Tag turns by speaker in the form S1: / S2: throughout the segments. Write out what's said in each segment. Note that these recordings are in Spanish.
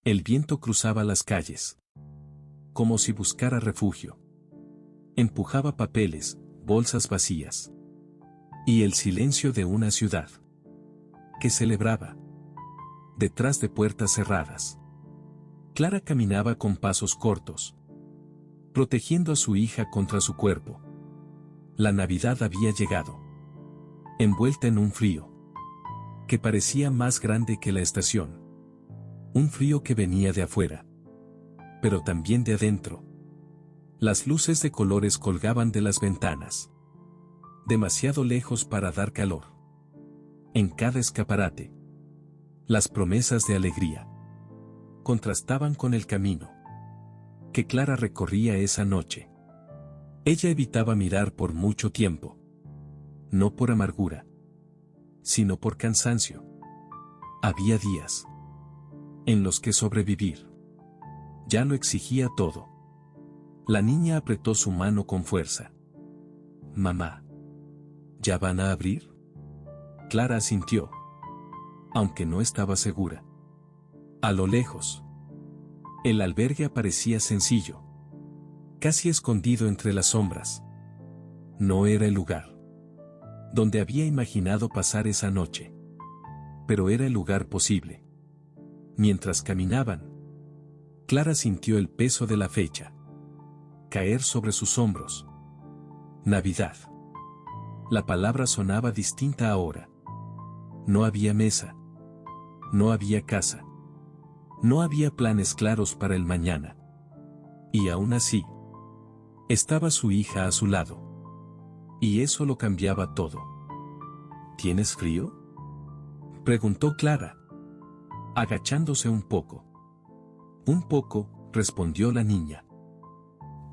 S1: El viento cruzaba las calles, como si buscara refugio. Empujaba papeles, bolsas vacías. Y el silencio de una ciudad que celebraba detrás de puertas cerradas. Clara caminaba con pasos cortos, protegiendo a su hija contra su cuerpo. La Navidad había llegado, envuelta en un frío que parecía más grande que la estación. Un frío que venía de afuera, pero también de adentro. Las luces de colores colgaban de las ventanas, demasiado lejos para dar calor. En cada escaparate, las promesas de alegría contrastaban con el camino que Clara recorría esa noche. Ella evitaba mirar por mucho tiempo, no por amargura, sino por cansancio. Había días en los que sobrevivir ya lo exigía todo. La niña apretó su mano con fuerza. «Mamá, ¿ya van a abrir?». Clara asintió, aunque no estaba segura. A lo lejos, el albergue aparecía sencillo, casi escondido entre las sombras. No era el lugar donde había imaginado pasar esa noche, pero era el lugar posible. Mientras caminaban, Clara sintió el peso de la fecha caer sobre sus hombros. Navidad. La palabra sonaba distinta ahora. No había mesa. No había casa. No había planes claros para el mañana. Y aún así, estaba su hija a su lado. Y eso lo cambiaba todo. ¿Tienes frío?, preguntó Clara, agachándose un poco. Un poco, respondió la niña.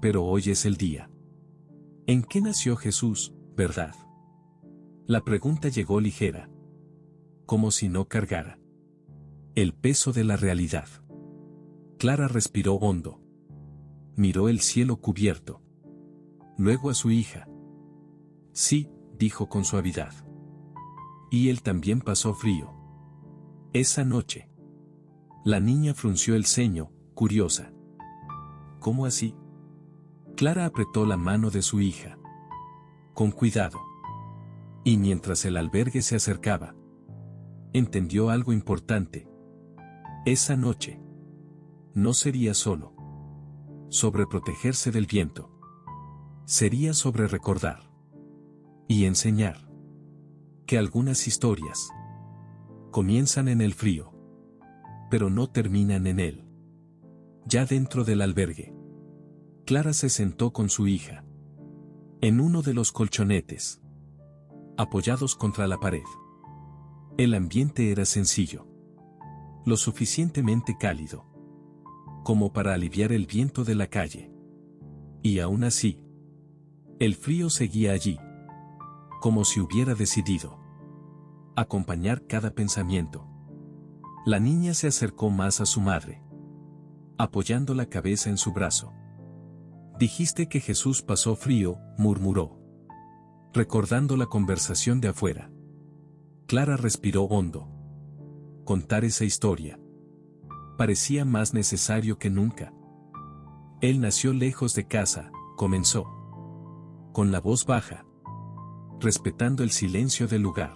S1: Pero hoy es el día en que nació Jesús, ¿verdad? La pregunta llegó ligera, como si no cargara el peso de la realidad. Clara respiró hondo. Miró el cielo cubierto. Luego a su hija. Sí, dijo con suavidad. Y él también pasó frío esa noche. La niña frunció el ceño, curiosa. ¿Cómo así? Clara apretó la mano de su hija con cuidado. Y mientras el albergue se acercaba, entendió algo importante. Esa noche no sería solo sobre protegerse del viento. Sería sobre recordar y enseñar que algunas historias comienzan en el frío, pero no terminan en él. Ya dentro del albergue, Clara se sentó con su hija en uno de los colchonetes, apoyados contra la pared. El ambiente era sencillo, lo suficientemente cálido como para aliviar el viento de la calle. Y aún así, el frío seguía allí, como si hubiera decidido acompañar cada pensamiento. La niña se acercó más a su madre, apoyando la cabeza en su brazo. «Dijiste que Jesús pasó frío», murmuró, recordando la conversación de afuera. Clara respiró hondo. Contar esa historia parecía más necesario que nunca. Él nació lejos de casa, comenzó, con la voz baja, respetando el silencio del lugar.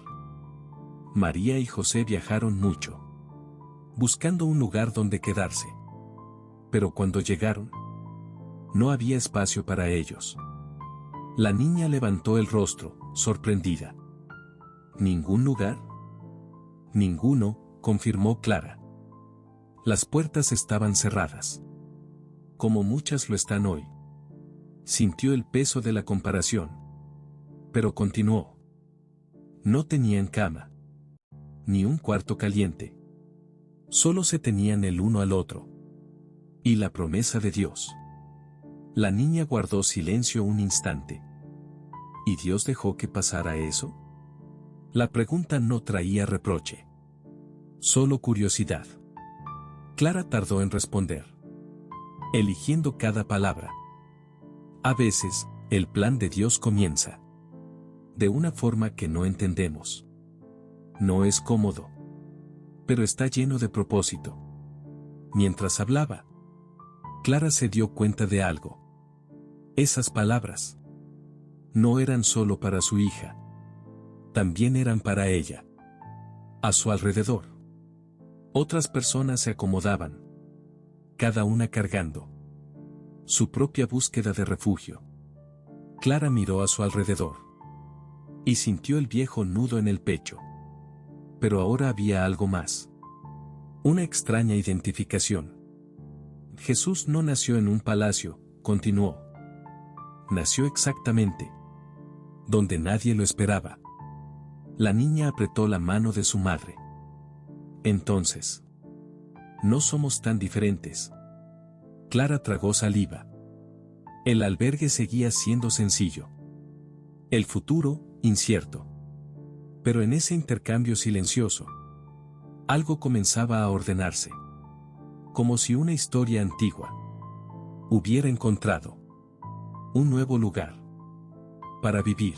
S1: María y José viajaron mucho, buscando un lugar donde quedarse. Pero cuando llegaron, no había espacio para ellos. La niña levantó el rostro, sorprendida. ¿Ningún lugar? Ninguno, confirmó Clara. Las puertas estaban cerradas, como muchas lo están hoy. Sintió el peso de la comparación, pero continuó. No tenían cama, ni un cuarto caliente. Solo se tenían el uno al otro. Y la promesa de Dios. La niña guardó silencio un instante. ¿Y Dios dejó que pasara eso? La pregunta no traía reproche, solo curiosidad. Clara tardó en responder, eligiendo cada palabra. A veces, el plan de Dios comienza de una forma que no entendemos. No es cómodo, pero está lleno de propósito. Mientras hablaba, Clara se dio cuenta de algo. Esas palabras no eran solo para su hija. También eran para ella. A su alrededor, otras personas se acomodaban, cada una cargando su propia búsqueda de refugio. Clara miró a su alrededor y sintió el viejo nudo en el pecho. Pero ahora había algo más. Una extraña identificación. Jesús no nació en un palacio, continuó. Nació exactamente donde nadie lo esperaba. La niña apretó la mano de su madre. Entonces, no somos tan diferentes. Clara tragó saliva. El albergue seguía siendo sencillo. El futuro, incierto. Pero en ese intercambio silencioso, algo comenzaba a ordenarse. Como si una historia antigua hubiera encontrado un nuevo lugar para vivir.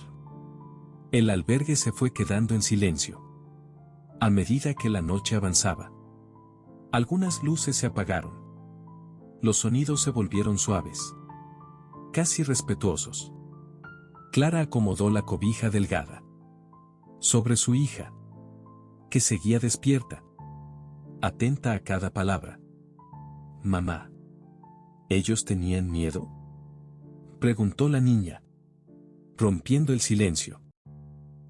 S1: El albergue se fue quedando en silencio. A medida que la noche avanzaba, algunas luces se apagaron. Los sonidos se volvieron suaves, casi respetuosos. Clara acomodó la cobija delgada sobre su hija, que seguía despierta, atenta a cada palabra. «Mamá, ¿ellos tenían miedo?», preguntó la niña, rompiendo el silencio.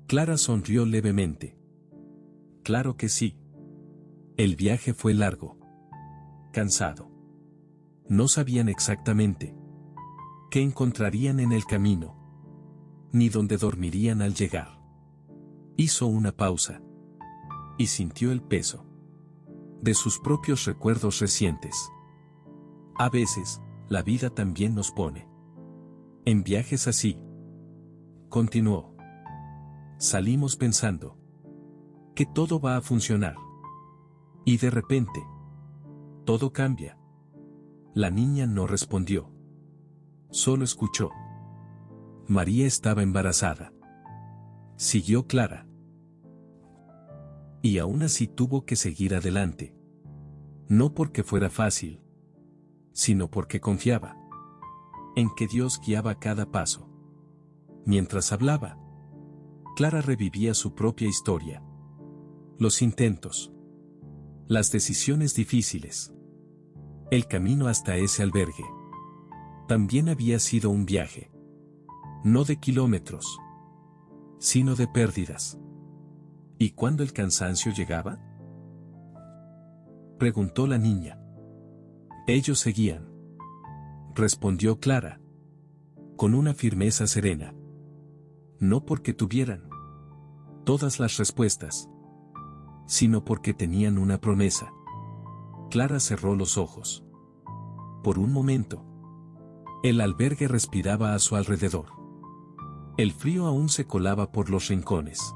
S1: Clara sonrió levemente. «Claro que sí. El viaje fue largo, cansado. No sabían exactamente qué encontrarían en el camino, ni dónde dormirían al llegar». Hizo una pausa y sintió el peso de sus propios recuerdos recientes. A veces, la vida también nos pone en viajes así. Continuó. Salimos pensando que todo va a funcionar. Y de repente, todo cambia. La niña no respondió. Solo escuchó. María estaba embarazada. Siguió Clara. Y aún así tuvo que seguir adelante. No porque fuera fácil, sino porque confiaba en que Dios guiaba cada paso. Mientras hablaba, Clara revivía su propia historia. Los intentos, las decisiones difíciles, el camino hasta ese albergue. También había sido un viaje. No de kilómetros, sino de pérdidas. ¿Y cuándo el cansancio llegaba?, preguntó la niña. Ellos seguían, respondió Clara, con una firmeza serena. No porque tuvieran todas las respuestas, sino porque tenían una promesa. Clara cerró los ojos. Por un momento, el albergue respiraba a su alrededor. El frío aún se colaba por los rincones,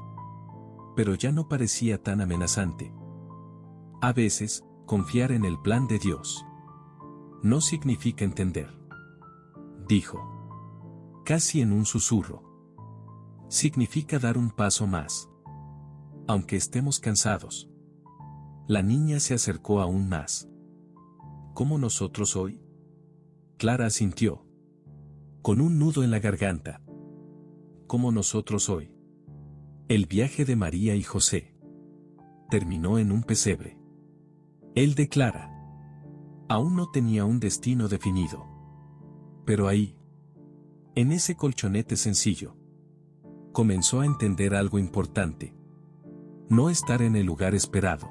S1: pero ya no parecía tan amenazante. A veces, confiar en el plan de Dios no significa entender, dijo, casi en un susurro. Significa dar un paso más, aunque estemos cansados. La niña se acercó aún más. ¿Como nosotros hoy?, Clara asintió, con un nudo en la garganta. Como nosotros hoy. El viaje de María y José terminó en un pesebre. El de Clara aún no tenía un destino definido. Pero ahí, en ese colchonete sencillo, comenzó a entender algo importante. No estar en el lugar esperado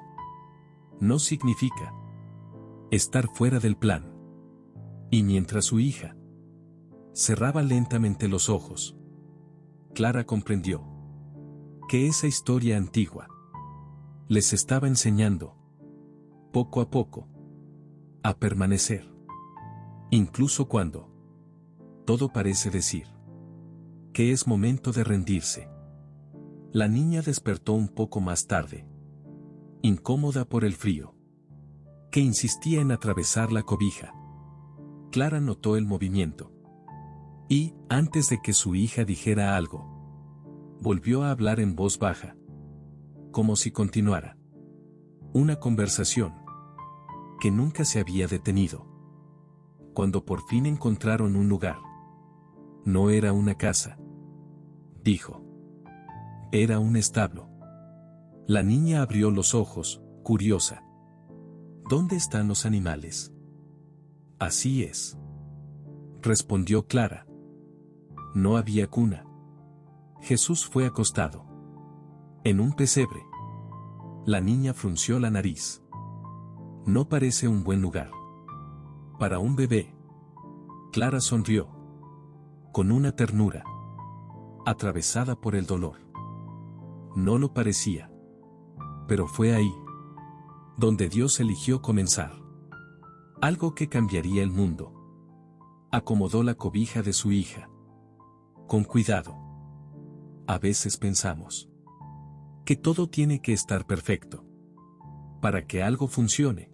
S1: no significa estar fuera del plan. Y mientras su hija cerraba lentamente los ojos, Clara comprendió que esa historia antigua les estaba enseñando, poco a poco, a permanecer. Incluso cuando todo parece decir que es momento de rendirse. La niña despertó un poco más tarde, incómoda por el frío, que insistía en atravesar la cobija. Clara notó el movimiento. Y, antes de que su hija dijera algo, volvió a hablar en voz baja, como si continuara una conversación. que nunca se había detenido. Cuando por fin encontraron un lugar. No era una casa, dijo. Era un establo. La niña abrió los ojos, curiosa. ¿Dónde están los animales? Así es, respondió Clara. No había cuna. Jesús fue acostado en un pesebre. La niña frunció la nariz. No parece un buen lugar para un bebé. Clara sonrió con una ternura atravesada por el dolor. No lo parecía, pero fue ahí donde Dios eligió comenzar algo que cambiaría el mundo. Acomodó la cobija de su hija con cuidado. A veces pensamos que todo tiene que estar perfecto para que algo funcione.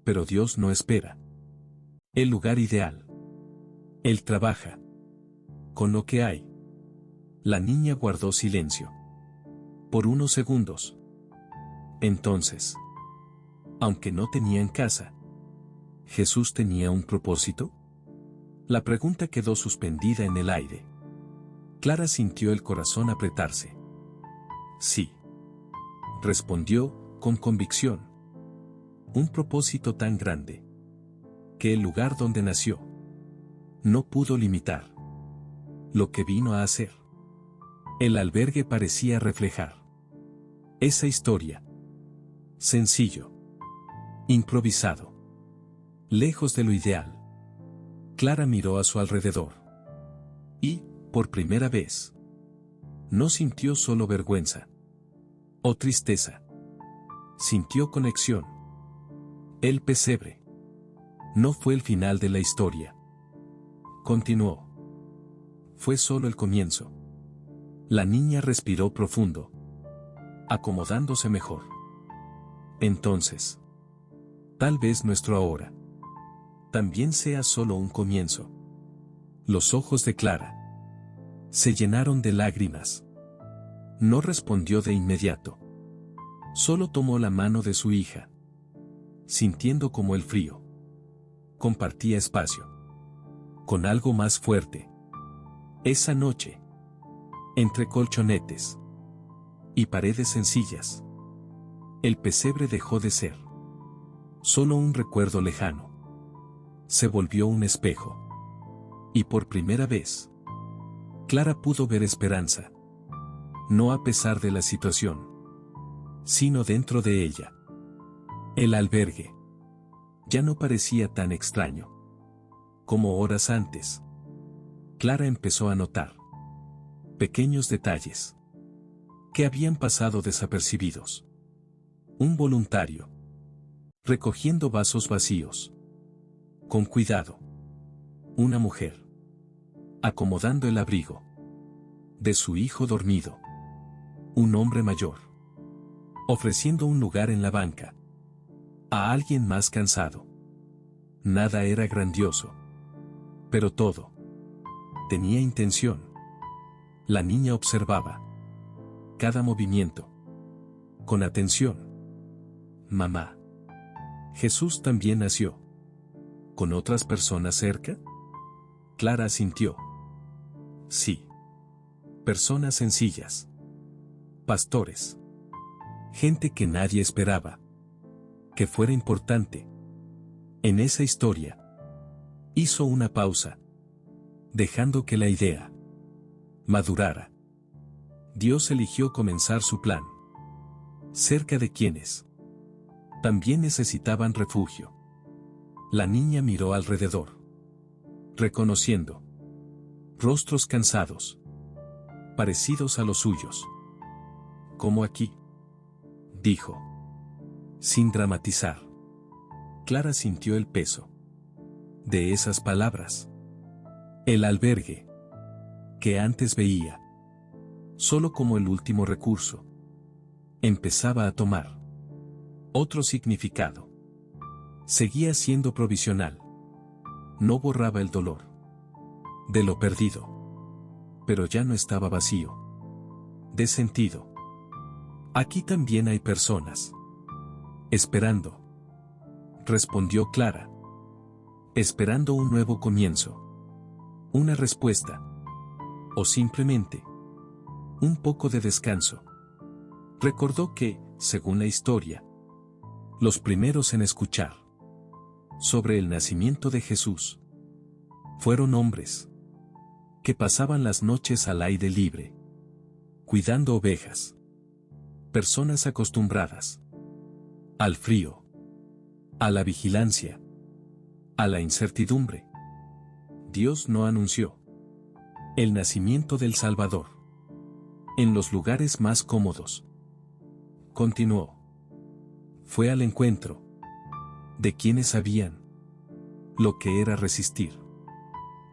S1: Pero Dios no espera el lugar ideal. Él trabaja con lo que hay. La niña guardó silencio por unos segundos. Entonces, aunque no tenían casa, ¿Jesús tenía un propósito? La pregunta quedó suspendida en el aire. Clara sintió el corazón apretarse. Sí, respondió con convicción. Un propósito tan grande que el lugar donde nació no pudo limitar lo que vino a hacer. El albergue parecía reflejar esa historia. Sencillo, improvisado, lejos de lo ideal. Clara miró a su alrededor y, por primera vez, no sintió solo vergüenza o tristeza. Sintió conexión. El pesebre no fue el final de la historia. Continuó. Fue solo el comienzo. La niña respiró profundo, acomodándose mejor. Entonces, tal vez nuestro ahora también sea solo un comienzo. Los ojos de Clara se llenaron de lágrimas. No respondió de inmediato. Solo tomó la mano de su hija, sintiendo como el frío compartía espacio con algo más fuerte. Esa noche, entre colchonetes y paredes sencillas, el pesebre dejó de ser solo un recuerdo lejano. Se volvió un espejo. Y por primera vez, Clara pudo ver esperanza. No a pesar de la situación, sino dentro de ella. El albergue ya no parecía tan extraño como horas antes. Clara empezó a notar pequeños detalles que habían pasado desapercibidos. Un voluntario recogiendo vasos vacíos con cuidado. Una mujer acomodando el abrigo de su hijo dormido. Un hombre mayor ofreciendo un lugar en la banca a alguien más cansado. Nada era grandioso, pero todo tenía intención. La niña observaba cada movimiento con atención. Mamá, ¿Jesús también nació con otras personas cerca? Clara asintió. Sí. Personas sencillas. Pastores. Gente que nadie esperaba que fuera importante en esa historia. Hizo una pausa, dejando que la idea madurara. Dios eligió comenzar su plan cerca de quienes también necesitaban refugio. La niña miró alrededor, reconociendo rostros cansados, parecidos a los suyos. Como aquí, dijo, sin dramatizar. Clara sintió el peso de esas palabras. El albergue, que antes veía solo como el último recurso, empezaba a tomar otro significado. Seguía siendo provisional. No borraba el dolor de lo perdido, pero ya no estaba vacío de sentido. Aquí también hay personas esperando respondió Clara, esperando un nuevo comienzo, una respuesta, o simplemente un poco de descanso. Recordó que, según la historia, los primeros en escuchar sobre el nacimiento de Jesús fueron hombres que pasaban las noches al aire libre, cuidando ovejas, personas acostumbradas al frío, a la vigilancia, a la incertidumbre. Dios no anunció el nacimiento del Salvador en los lugares más cómodos. Continuó. Fue al encuentro de quienes sabían lo que era resistir.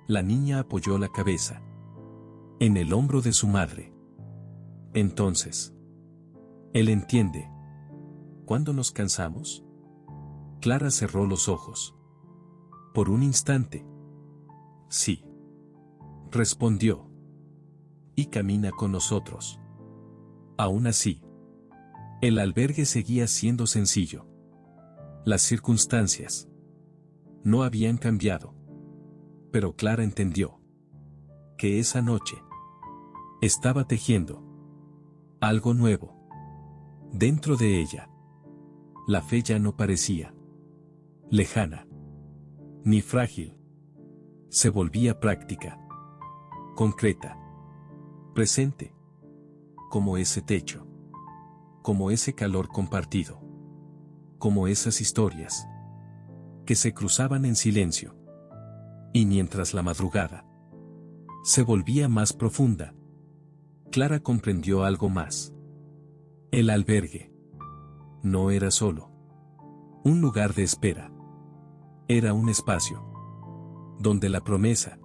S1: La niña apoyó la cabeza en el hombro de su madre. Entonces, él entiende. ¿Cuándo nos cansamos? Clara cerró los ojos. Por un instante. Sí. Respondió. Y camina con nosotros. Aún así, el albergue seguía siendo sencillo. Las circunstancias no habían cambiado. Pero Clara entendió que esa noche estaba tejiendo algo nuevo dentro de ella. La fe ya no parecía lejana ni frágil. Se volvía práctica, concreta, presente, como ese techo, como ese calor compartido, como esas historias que se cruzaban en silencio. Y mientras la madrugada se volvía más profunda, Clara comprendió algo más. El albergue no era solo un lugar de espera. Era un espacio donde la promesa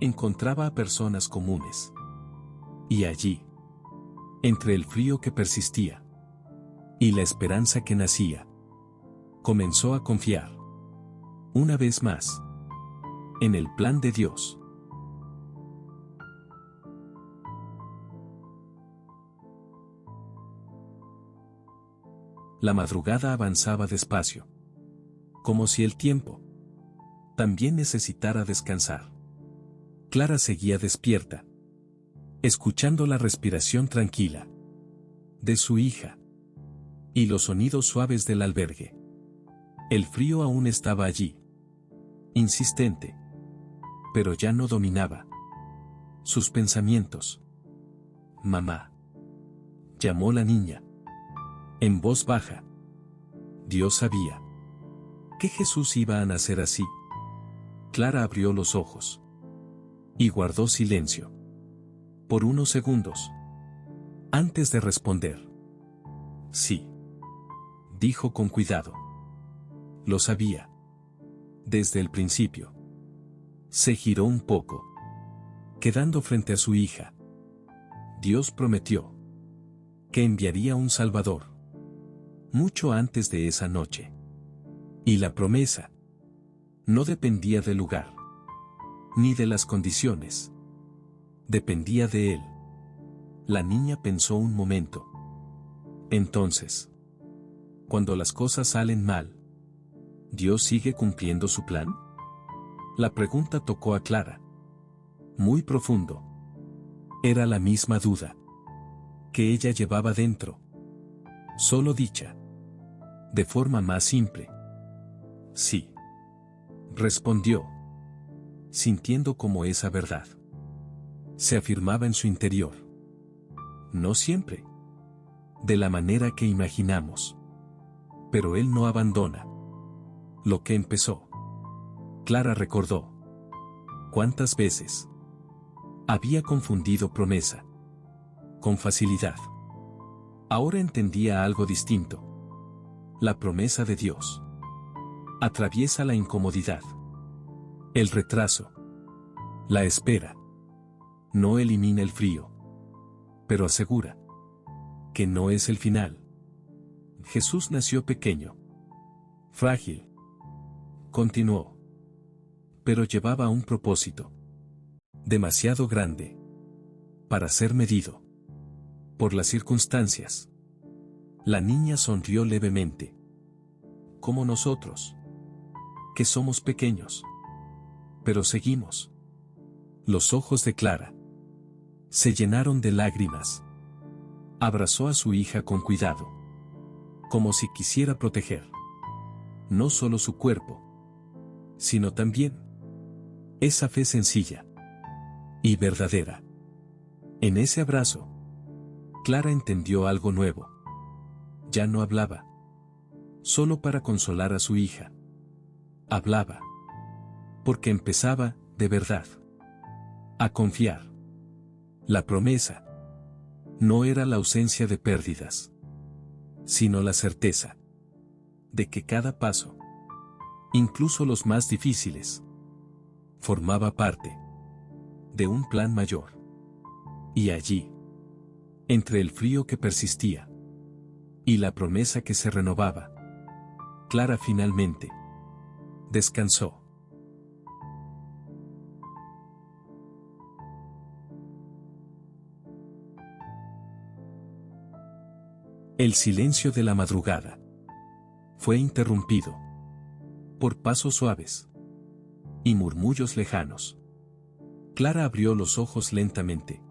S1: encontraba a personas comunes. Y allí, entre el frío que persistía y la esperanza que nacía, comenzó a confiar, una vez más, en el plan de Dios. La madrugada avanzaba despacio, como si el tiempo también necesitara descansar. Clara seguía despierta, escuchando la respiración tranquila de su hija y los sonidos suaves del albergue. El frío aún estaba allí, insistente, pero ya no dominaba sus pensamientos. «Mamá», llamó la niña, en voz baja. Dios sabía que Jesús iba a nacer así. Clara abrió los ojos y guardó silencio por unos segundos antes de responder. «Sí», dijo con cuidado. Lo sabía. Desde el principio. Se giró un poco, quedando frente a su hija. Dios prometió que enviaría un Salvador mucho antes de esa noche. Y la promesa no dependía del lugar, ni de las condiciones. Dependía de él. La niña pensó un momento. Entonces, cuando las cosas salen mal, ¿Dios sigue cumpliendo su plan? La pregunta tocó a Clara. Muy profundo. Era la misma duda que ella llevaba dentro, solo dicha de forma más simple. «Sí», respondió, sintiendo como esa verdad se afirmaba en su interior. No siempre de la manera que imaginamos, pero Él no abandona lo que empezó. Clara recordó cuántas veces había confundido promesa con facilidad. Ahora entendía algo distinto. La promesa de Dios atraviesa la incomodidad, el retraso, la espera. No elimina el frío, pero asegura que no es el final. Jesús nació pequeño, frágil. Continuó. Pero llevaba un propósito demasiado grande para ser medido por las circunstancias. La niña sonrió levemente. como nosotros, que somos pequeños. Pero seguimos. Los ojos de Clara se llenaron de lágrimas. Abrazó a su hija con cuidado, como si quisiera proteger no solo su cuerpo, sino también esa fe sencilla y verdadera. En ese abrazo, Clara entendió algo nuevo. Ya no hablaba solo para consolar a su hija. Hablaba porque empezaba, de verdad, a confiar. La promesa no era la ausencia de pérdidas, sino la certeza de que cada paso, incluso los más difíciles, formaba parte de un plan mayor. Y allí, entre el frío que persistía y la promesa que se renovaba, Clara finalmente descansó. El silencio de la madrugada fue interrumpido por pasos suaves y murmullos lejanos. Clara abrió los ojos lentamente.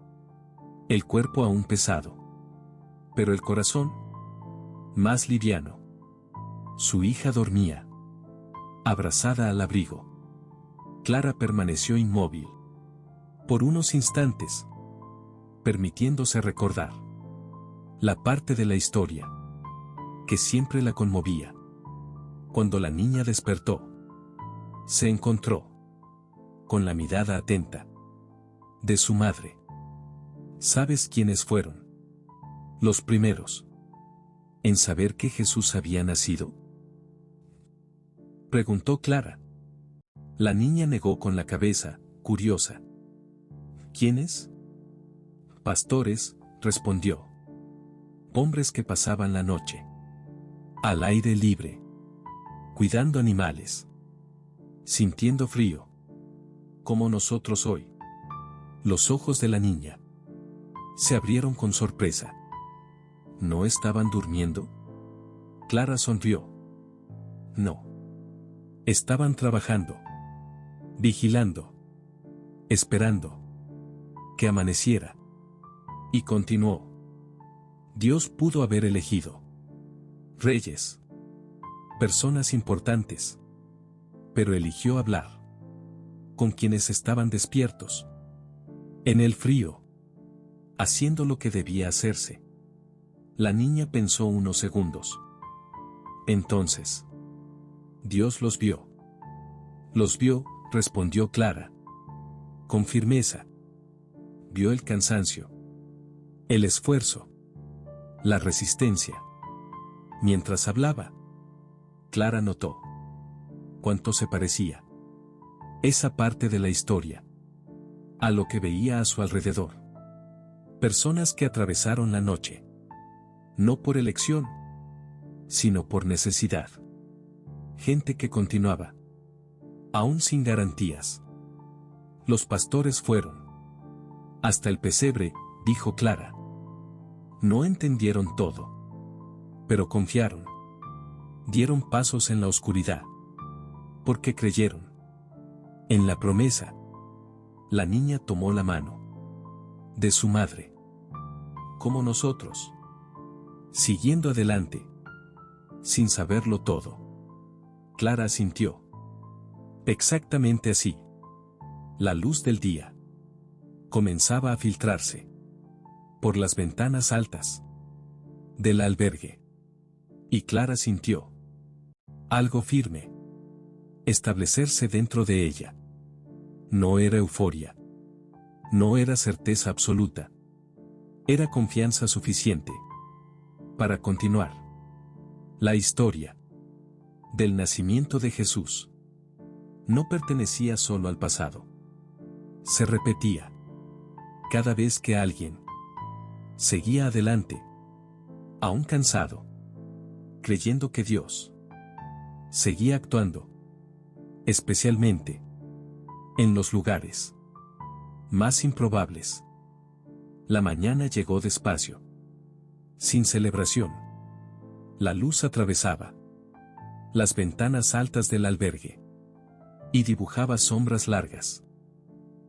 S1: El cuerpo aún pesado, pero el corazón más liviano. Su hija dormía, abrazada al abrigo. Clara permaneció inmóvil por unos instantes, permitiéndose recordar la parte de la historia que siempre la conmovía. Cuando la niña despertó, se encontró con la mirada atenta de su madre. ¿Sabes quiénes fueron los primeros en saber que Jesús había nacido?, preguntó Clara. La niña negó con la cabeza, curiosa. ¿Quiénes? Pastores, respondió. Hombres que pasaban la noche al aire libre, cuidando animales, sintiendo frío, como nosotros hoy. Los ojos de la niña se abrieron con sorpresa. ¿No estaban durmiendo? Clara sonrió. No. Estaban trabajando, vigilando, esperando que amaneciera. Y continuó. Dios pudo haber elegido reyes, personas importantes, pero eligió hablar con quienes estaban despiertos, en el frío, haciendo lo que debía hacerse. La niña pensó unos segundos. Entonces, Dios los vio. Los vio, respondió Clara, con firmeza. Vio el cansancio, el esfuerzo, la resistencia. Mientras hablaba, Clara notó cuánto se parecía esa parte de la historia a lo que veía a su alrededor. Personas que atravesaron la noche, no por elección, sino por necesidad. Gente que continuaba, aún sin garantías. Los pastores fueron hasta el pesebre, dijo Clara. No entendieron todo, pero confiaron. Dieron pasos en la oscuridad, porque creyeron en la promesa. La niña tomó la mano de su madre, como nosotros, siguiendo adelante, sin saberlo todo. Clara asintió. Exactamente así. La luz del día comenzaba a filtrarse por las ventanas altas del albergue. Y Clara sintió algo firme establecerse dentro de ella. No era euforia. No era certeza absoluta. Era confianza suficiente para continuar. La historia del nacimiento de Jesús no pertenecía solo al pasado. Se repetía cada vez que alguien seguía adelante, aún cansado, creyendo que Dios seguía actuando, especialmente en los lugares más improbables. La mañana llegó despacio, sin celebración. La luz atravesaba las ventanas altas del albergue. Y dibujaba sombras largas.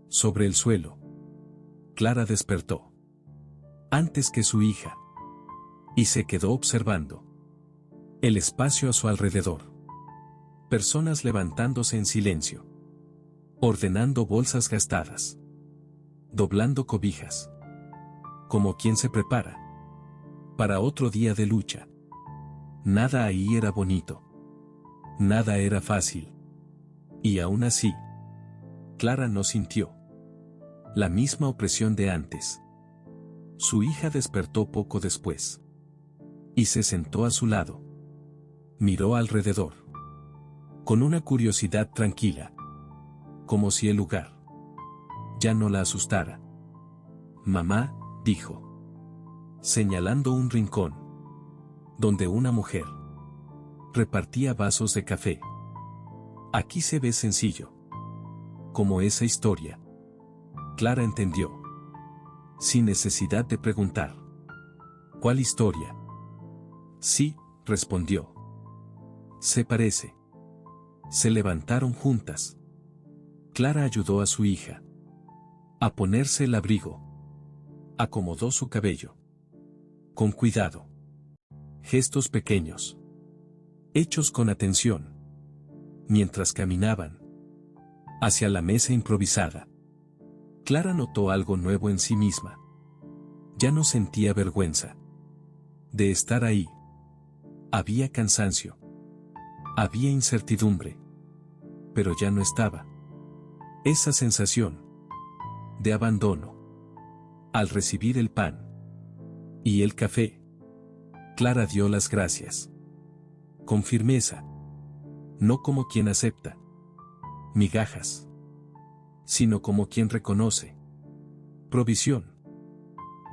S1: Sobre el suelo. Clara despertó. Antes que su hija. Y se quedó observando. El espacio a su alrededor. Personas levantándose en silencio. Ordenando bolsas gastadas. Doblando cobijas. Como quien se prepara. Para otro día de lucha. Nada ahí era bonito. Nada era fácil. Y aún así, Clara no sintió la misma opresión de antes. Su hija despertó poco después. Y se sentó a su lado. Miró alrededor. Con una curiosidad tranquila. Como si el lugar ya no la asustara. Mamá, dijo. Señalando un rincón. Donde una mujer repartía vasos de café. Aquí se ve sencillo. Como esa historia. Clara entendió. Sin necesidad de preguntar. ¿Cuál historia? Sí, respondió. Se parece. Se levantaron juntas. Clara ayudó a su hija a ponerse el abrigo. Acomodó su cabello. Con cuidado. Gestos pequeños. Hechos con atención. Mientras caminaban hacia la mesa improvisada, Clara notó algo nuevo en sí misma. Ya no sentía vergüenza de estar ahí. Había cansancio. Había incertidumbre. Pero ya no estaba esa sensación de abandono. Al recibir el pan y el café, Clara dio las gracias. Con firmeza. No como quien acepta migajas, sino como quien reconoce provisión.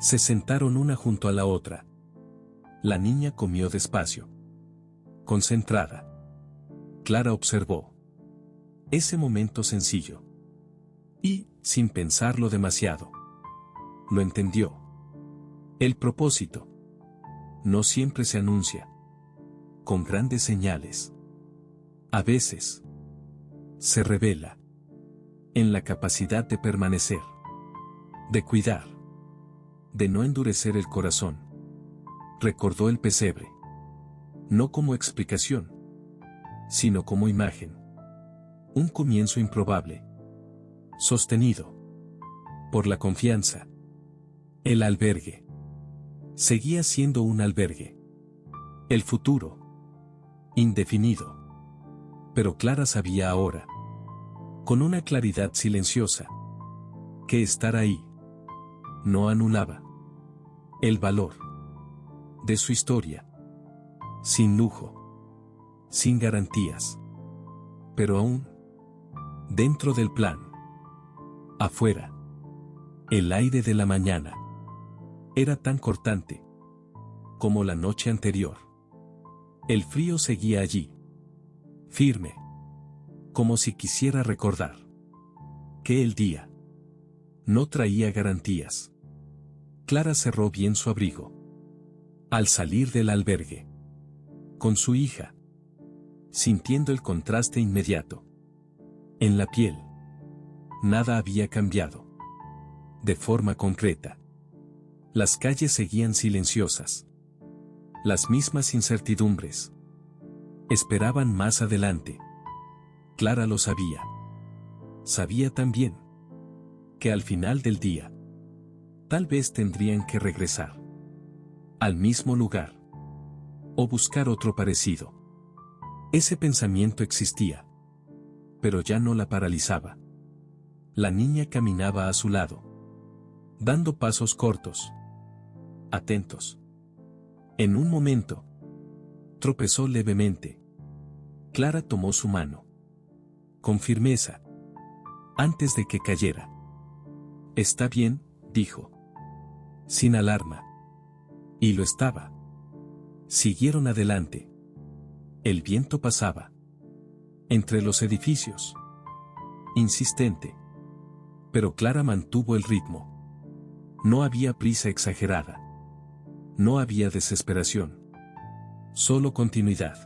S1: Se sentaron una junto a la otra. La niña comió despacio. Concentrada. Clara observó ese momento sencillo. Y, sin pensarlo demasiado, lo entendió. El propósito no siempre se anuncia con grandes señales. A veces, se revela en la capacidad de permanecer, de cuidar, de no endurecer el corazón. Recordó el pesebre, no como explicación, sino como imagen. Un comienzo improbable, sostenido por la confianza. El albergue seguía siendo un albergue. El futuro, indefinido. Pero Clara sabía ahora, con una claridad silenciosa, que estar ahí no anulaba el valor de su historia. Sin lujo, sin garantías. Pero aún, dentro del plan, afuera, el aire de la mañana era tan cortante como la noche anterior. El frío seguía allí, firme, como si quisiera recordar que el día no traía garantías. Clara cerró bien su abrigo al salir del albergue con su hija, sintiendo el contraste inmediato. En la piel, nada había cambiado. De forma concreta, las calles seguían silenciosas. Las mismas incertidumbres esperaban más adelante. Clara lo sabía. Sabía también que al final del día, tal vez tendrían que regresar al mismo lugar o buscar otro parecido. Ese pensamiento existía, pero ya no la paralizaba. La niña caminaba a su lado, dando pasos cortos, atentos. En un momento, tropezó levemente. Clara tomó su mano con firmeza antes de que cayera. «Está bien», dijo, sin alarma. Y lo estaba. Siguieron adelante. El viento pasaba entre los edificios, insistente. Pero Clara mantuvo el ritmo. No había prisa exagerada. No había desesperación. Solo continuidad.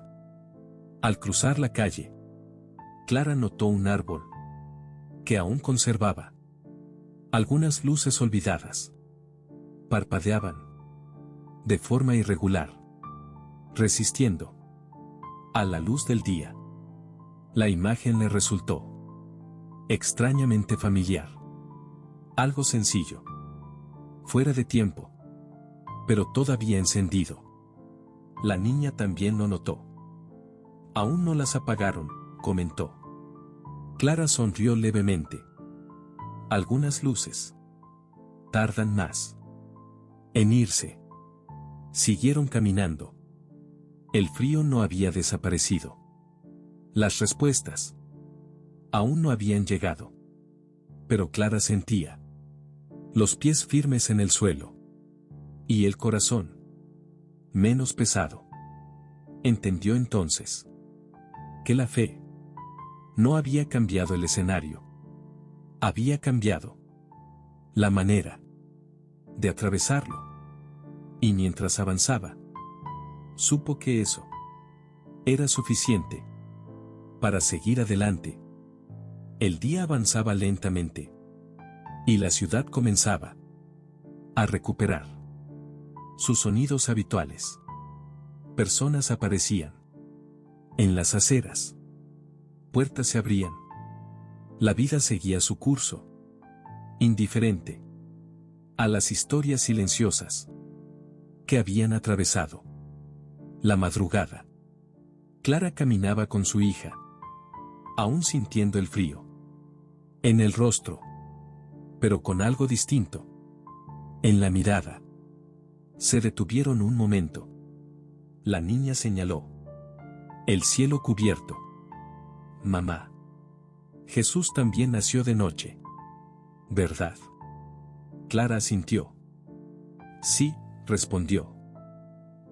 S1: Al cruzar la calle, Clara notó un árbol que aún conservaba algunas luces olvidadas. Parpadeaban de forma irregular, resistiendo a la luz del día. La imagen le resultó extrañamente familiar. Algo sencillo, fuera de tiempo, pero todavía encendido. La niña también lo notó. Aún no las apagaron, comentó. Clara sonrió levemente. Algunas luces tardan más en irse. Siguieron caminando. El frío no había desaparecido. Las respuestas aún no habían llegado. Pero Clara sentía los pies firmes en el suelo y el corazón menos pesado. Entendió entonces que la fe no había cambiado el escenario. Había cambiado la manera de atravesarlo. Y mientras avanzaba, supo que eso era suficiente para seguir adelante. El día avanzaba lentamente y la ciudad comenzaba a recuperar sus sonidos habituales. Personas aparecían en las aceras. Puertas se abrían. La vida seguía su curso, indiferente a las historias silenciosas que habían atravesado la madrugada. Clara caminaba con su hija, aún sintiendo el frío en el rostro, pero con algo distinto en la mirada. Se detuvieron un momento. La niña señaló el cielo cubierto. Mamá, Jesús también nació de noche, ¿verdad? Clara asintió. Sí, respondió.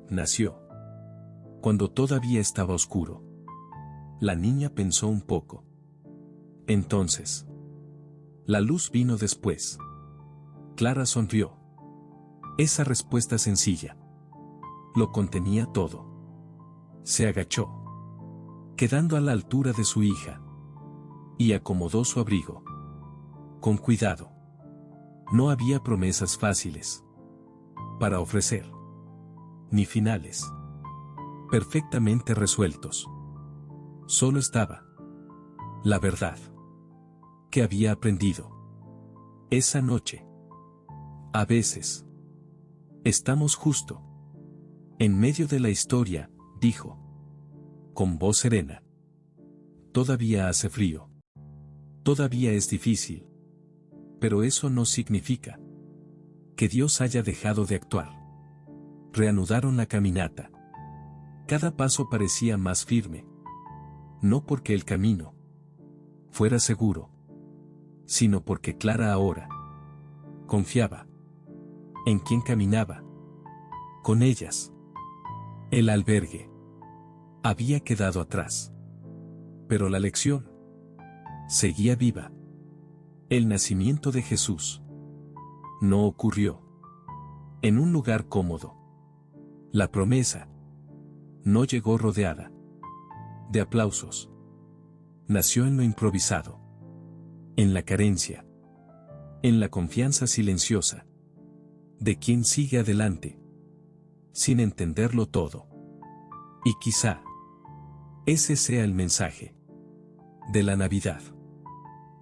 S1: Nació cuando todavía estaba oscuro. La niña pensó un poco. Entonces, la luz vino después. Clara sonrió. Esa respuesta sencilla lo contenía todo. Se agachó, quedando a la altura de su hija, y acomodó su abrigo con cuidado. No había promesas fáciles para ofrecer, ni finales perfectamente resueltos. Solo estaba la verdad que había aprendido esa noche. A veces estamos justo en medio de la historia, dijo con voz serena. Todavía hace frío. Todavía es difícil. Pero eso no significa que Dios haya dejado de actuar. Reanudaron la caminata. Cada paso parecía más firme. No porque el camino fuera seguro, sino porque Clara ahora confiaba en quien caminaba con ellas. El albergue había quedado atrás. Pero la lección seguía viva. El nacimiento de Jesús no ocurrió en un lugar cómodo. La promesa no llegó rodeada de aplausos. Nació en lo improvisado, en la carencia, en la confianza silenciosa de quien sigue adelante sin entenderlo todo. Y quizá ese sea el mensaje de la Navidad.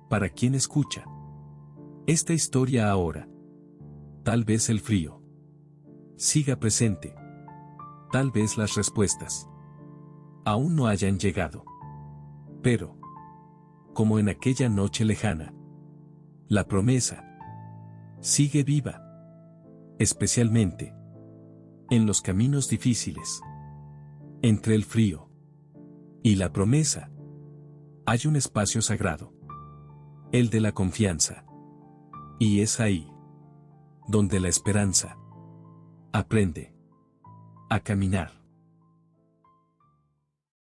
S1: Para quien escucha esta historia ahora, tal vez el frío siga presente. Tal vez las respuestas aún no hayan llegado. Pero, como en aquella noche lejana, la promesa sigue viva, especialmente en los caminos difíciles. Entre el frío y la promesa hay un espacio sagrado, el de la confianza. Y es ahí donde la esperanza aprende a caminar.